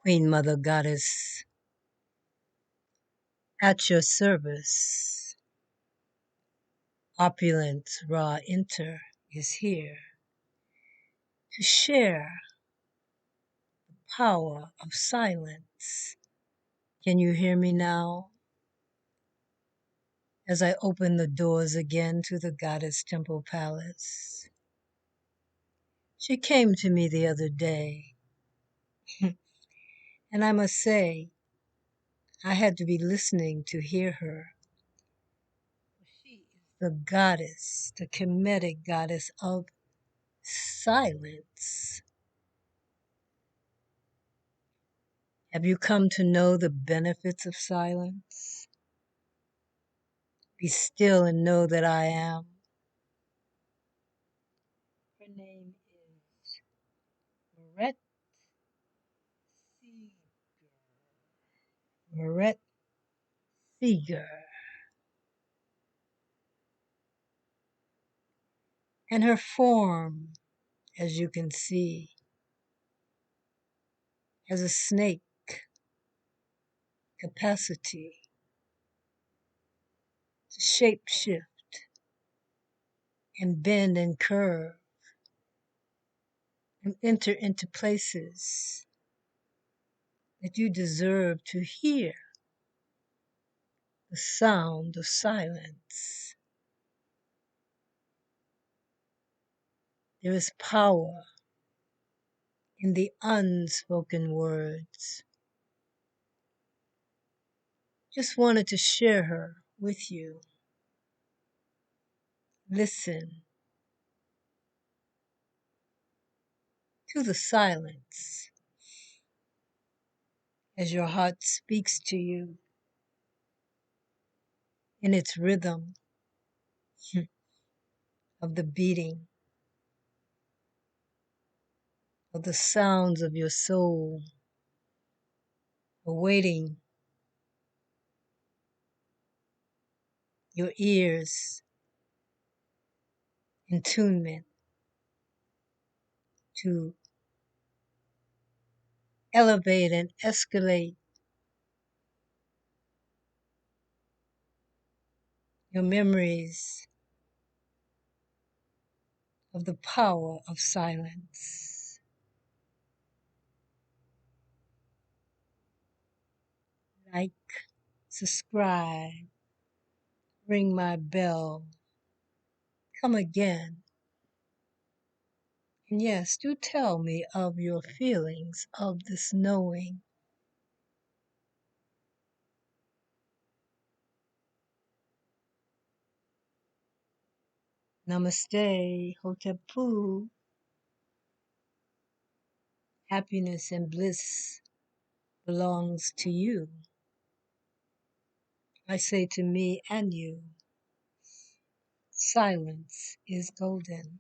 Queen Mother Goddess, at your service. Opulence Ra Inter is here to share the power of silence. Can you hear me now? As I open the doors again to the Goddess Temple Palace. She came to me the other day, and I must say, I had to be listening to hear her. She is the goddess, the Khemetic goddess of silence. Have you come to know the benefits of silence? Be still and know that I am. Her name is MERETSEGER. MERETSEGER. And her form, as you can see, has a snake capacity to shape shift and bend and curve and enter into places that you deserve to hear the sound of silence. There is power in the unspoken words. Just wanted to share her with you. Listen to the silence as your heart speaks to you in its rhythm of the beating of the sounds of your soul, awaiting your ears, attunement to elevate and escalate your memories of the power of silence. Like, subscribe, ring my bell, come again. And yes, do tell me of your feelings of this knowing. Namaste, Hotepu. Happiness and bliss belongs to you. I say to me and you, silence is golden.